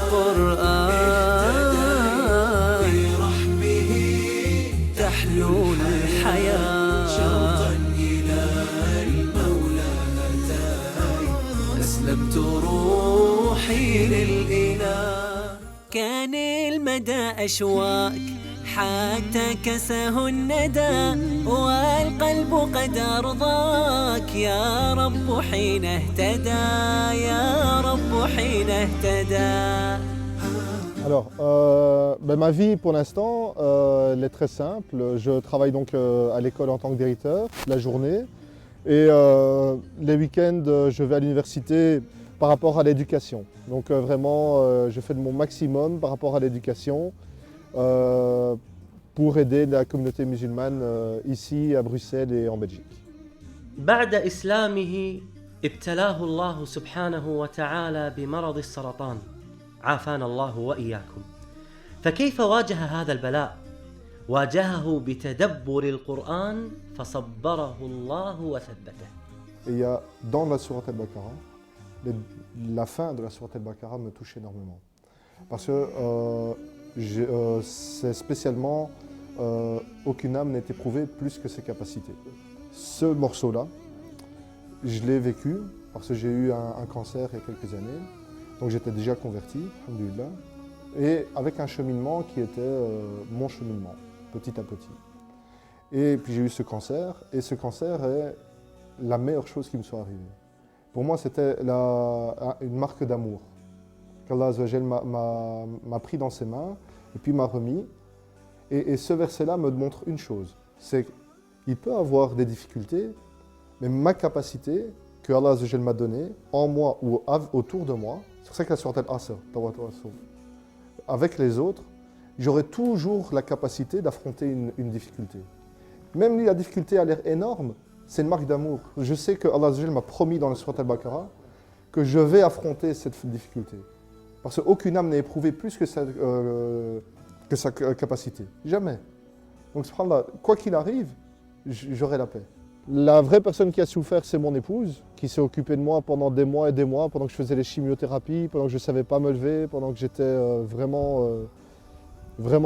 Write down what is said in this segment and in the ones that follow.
القرآن برحمه تحلو الحياة شوقا إلى المولى أتاي أسلمت روحي للإله كان المدى أشواك حتى كسه الندى والقلب قد أرضاك يا رب حين اهتدى يا رب حين اهتدى. Alors, ma vie pour l'instant, elle est très simple. Je travaille donc à l'école en tant que directeur la journée et les week-ends, je vais à l'université par rapport à l'éducation. Donc vraiment, je fais de mon maximum par rapport à l'éducation pour aider la communauté musulmane ici à Bruxelles et en Belgique. بعد إسلامه ابتلاه الله سبحانه وتعالى بمرض السرطان عافانا الله وإياكم. فكيف واجه هذا البلاء؟ واجهه بتدبر القرآن فصبره الله وثبته. Et il y a dans la sourate al-Baqarah, la fin de la sourate al-Baqarah me touche énormément. Parce que c'est spécialement aucune âme n'est éprouvée plus que ses capacités. Ce morceau-là, je l'ai vécu parce que j'ai eu un cancer il y a quelques années. Donc j'étais déjà converti, alhamdoulilah, et avec un cheminement qui était mon cheminement, petit à petit. Et puis j'ai eu ce cancer, et ce cancer est la meilleure chose qui me soit arrivée. Pour moi, c'était une marque d'amour qu'Allah Azza wa Jal m'a pris dans ses mains et puis m'a remis. Et ce verset-là me montre une chose, c'est qu'il peut avoir des difficultés, mais ma capacité que Allah Azza wa Jal m'a donnée, en moi ou autour de moi, c'est pour ça que la sourate Al-Asr, avec les autres, j'aurai toujours la capacité d'affronter une difficulté. Même si la difficulté a l'air énorme, c'est une marque d'amour. Je sais que Allah Azza wa Jal m'a promis dans la sourate Al-Baqarah que je vais affronter cette difficulté. Parce qu'aucune âme n'est éprouvée plus que sa capacité. Jamais. Donc, subhanallah, quoi qu'il arrive, j'aurai la paix. La vraie personne qui a souffert, c'est mon épouse, qui s'est occupée de moi pendant des mois et des mois, pendant que je faisais les chimiothérapies, pendant que je ne savais pas me lever, pendant que j'étais vraiment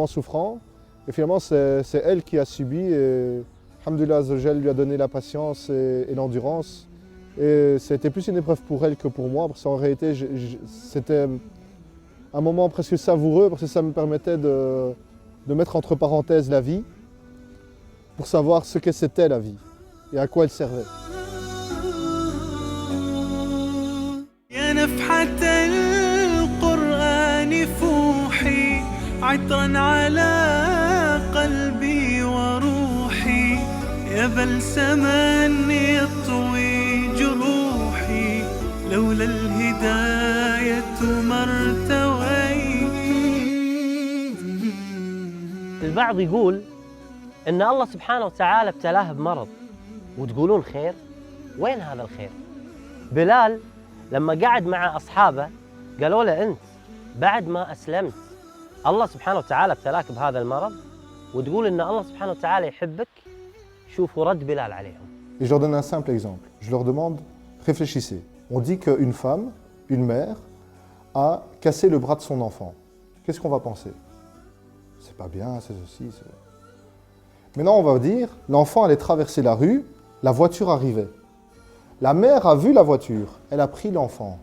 souffrant. Et finalement, c'est elle qui a subi et alhamdoulilah, Azza wa Jal lui a donné la patience et l'endurance. Et c'était plus une épreuve pour elle que pour moi, parce qu'en réalité, c'était un moment presque savoureux, parce que ça me permettait de mettre entre parenthèses la vie, pour savoir ce que c'était la vie et à quoi elle servait. يا نفحة القرآن فوحي عطرا على قلبي وروحي يا بلسما يطوي جروحي لولا الهداية ما ارتويت. البعض يقول إن الله سبحانه وتعالى ابتلاه بمرض وتقولون خير؟ وين هذا الخير؟ بلال لما قعد مع أصحابه قالوا له أنت بعد ما أسلمت الله سبحانه وتعالى ابتلاك بهذا المرض وتقول إن الله سبحانه وتعالى يحبك. شوفوا رد بلال عليهم. Et je leur donne un simple exemple. Je leur demande, réfléchissez. On dit qu'une femme, une mère, a cassé le bras de son enfant. Qu'est-ce qu'on va penser? C'est pas bien, c'est ceci, c'est... Maintenant, on va dire, l'enfant allait traverser la rue, la voiture arrivait. La mère a vu la voiture, elle a pris l'enfant.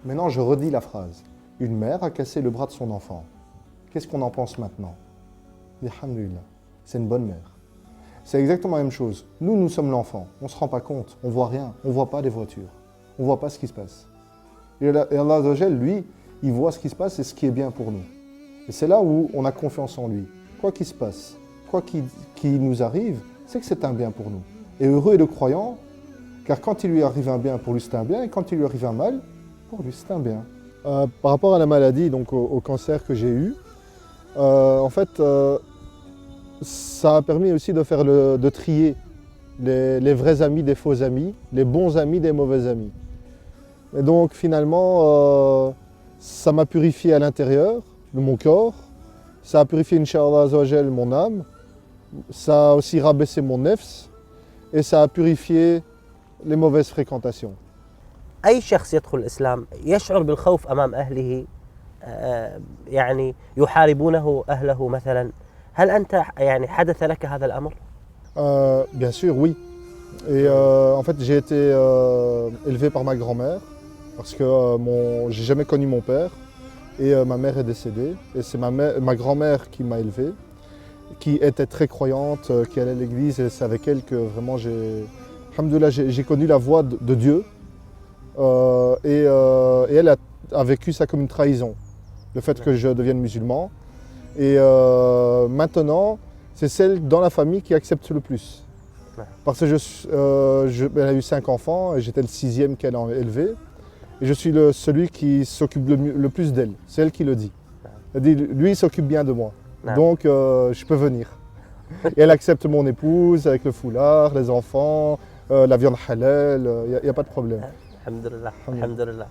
Maintenant, je redis la phrase. Une mère a cassé le bras de son enfant. Qu'est-ce qu'on en pense maintenant? Alhamdulillah, c'est une bonne mère. C'est exactement la même chose. Nous sommes l'enfant. On ne se rend pas compte, on ne voit rien, on ne voit pas les voitures. On ne voit pas ce qui se passe. Et Allah Azza wa Jal, lui, il voit ce qui se passe et ce qui est bien pour nous. Et c'est là où on a confiance en lui. Quoi qu'il se passe, quoi qu'il nous arrive, c'est que c'est un bien pour nous. Et heureux est le croyant, car quand il lui arrive un bien, pour lui c'est un bien, et quand il lui arrive un mal, pour lui c'est un bien. Par rapport à la maladie, donc au cancer que j'ai eu, en fait, ça a permis aussi de trier les vrais amis des faux amis, les bons amis des mauvais amis. Et donc finalement, ça m'a purifié à l'intérieur de mon corps, ça a purifié, Inch'Allah Azza wa Jal, mon âme, ça a aussi rabaissé mon nefs et ça a purifié les mauvaises fréquentations. أي شخص يدخل الإسلام يشعر بالخوف أمام أهله يعني يحاربونه أهله مثلا، هل أنت يعني حدث لك هذا الأمر؟ Bien sûr, oui. Et en fait, j'ai été élevé par ma grand-mère parce que j'ai jamais connu mon père et ma mère est décédée. Et c'est ma grand-mère qui m'a élevé, qui était très croyante, qui allait à l'église et c'est avec elle que vraiment alhamdoulilah, j'ai connu la voix de Dieu. Et elle a vécu ça comme une trahison, le fait que je devienne musulman. Et maintenant, c'est celle dans la famille qui accepte le plus. Parce que elle a eu 5 enfants et j'étais le 6e qu'elle a élevé. Et je suis celui qui s'occupe le plus d'elle. C'est elle qui le dit. Elle dit, lui, il s'occupe bien de moi. Donc, je peux venir. Et elle accepte mon épouse avec le foulard, les enfants, la viande halal, il n'y a pas de problème. Alhamdulillah, alhamdulillah.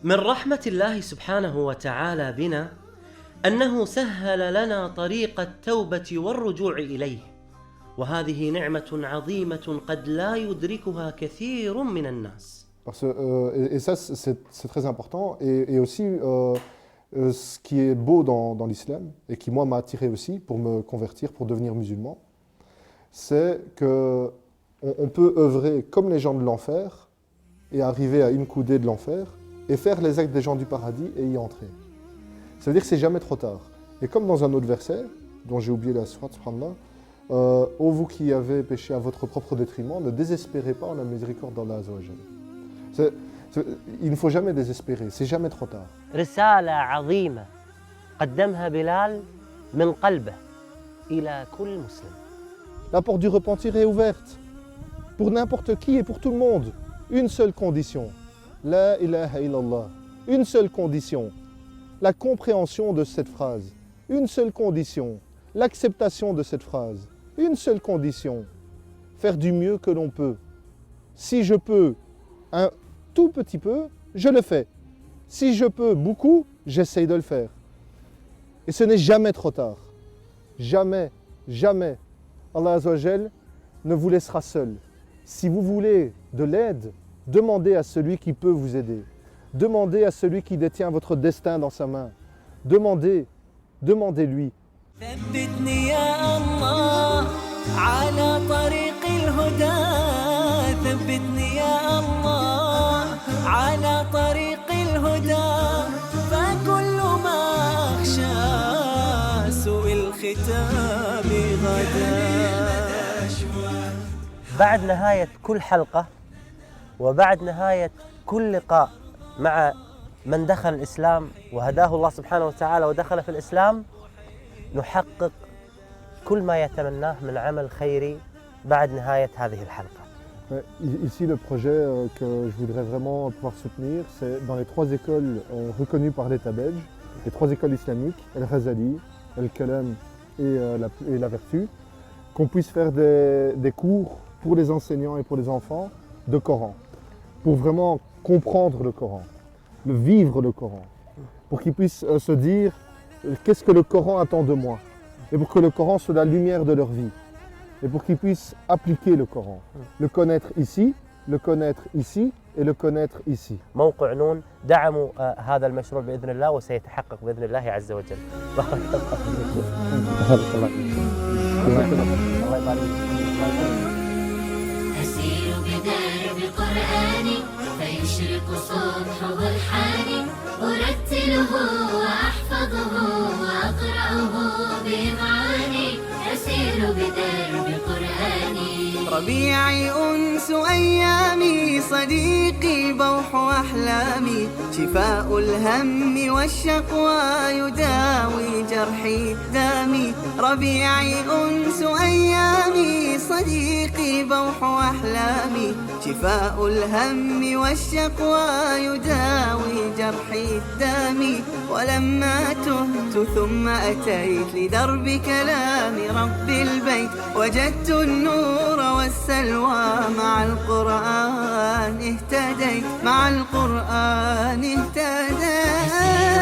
من رحمة الله سبحانه وتعالى بنا أنه سهل لنا طريق التوبة والرجوع إليه، وهذه نعمة عظيمة قد لا يدركها كثير من الناس. Et ça, c'est très important. Et aussi, ce qui est beau dans l'islam, et qui moi m'a attiré aussi pour me convertir, pour devenir musulman, c'est qu'on peut œuvrer comme les gens de l'enfer et arriver à une coudée de l'enfer et faire les actes des gens du paradis et y entrer. Ça veut dire que c'est jamais trop tard. Et comme dans un autre verset, dont j'ai oublié la sourate, subhanallah, ô vous qui avez péché à votre propre détriment, ne désespérez pas en la miséricorde d'Allah Azza wa Jalla. Il ne faut jamais désespérer, c'est jamais trop tard. رسالة عظيمة قدمها بلال من قلبه إلى كل مسلم. La porte du repentir est ouverte pour n'importe qui et pour tout le monde. Une seule condition, la ilaha illallah. Une seule condition, la compréhension de cette phrase. Une seule condition, l'acceptation de cette phrase. Une seule condition, faire du mieux que l'on peut. Si je peux un tout petit peu, je le fais. Si je peux beaucoup, j'essaye de le faire. Et ce n'est jamais trop tard. Jamais, jamais. Allah Azza wa Jal ne vous laissera seul. Si vous voulez de l'aide, demandez à celui qui peut vous aider. Demandez à celui qui détient votre destin dans sa main. Demandez-lui. ثبتني يا الله على طريق الهدى، ثبتني يا الله على طريق الهدى، فكل ما أخشى سوء الختام غدا. بعد نهاية كل حلقة وبعد نهاية كل لقاء مع من دخل الإسلام وهداه الله سبحانه وتعالى ودخل في الإسلام، نحقق كل ما يتمناه من عمل خيري بعد نهاية هذه الحلقة. Ici, le projet que je voudrais vraiment pouvoir soutenir, c'est dans les 3 écoles reconnues par l'État belge, les 3 écoles islamiques, El-Ghazali, El-Kalam et la Vertu, qu'on puisse faire des cours pour les enseignants et pour les enfants de Coran, pour vraiment comprendre le Coran, vivre le Coran, pour qu'ils puissent se dire qu'est-ce que le Coran attend de moi, et pour que le Coran soit la lumière de leur vie, et pour qu'ils puissent appliquer le Coran, le connaître ici, le connaître ici et le connaître ici. موقع نون دعموا هذا المشروع بإذن الله وسيتحقق بإذن الله عز وجل. بارك الله الله يبارك فيك. أسير بدرب قرآني فيشرق صبحه الحاني، أرتله وأحفظه وأقرأه بإمعاني، أسير بدرب قرآني. ربيعي أنس أيامي، صديقي بوح أحلامي، شفاء الهم والشقوى يداوي جرحي دامي. ربيعي أنس أيامي، صديقي بوح أحلامي، شفاء الهم والشقوى يداوي جرحي دامي. ولما تهت ثم أتيت لدرب كلام رب البيت، وجدت النور والسلوى مع القرآن اهتديت، مع القرآن اهتديت.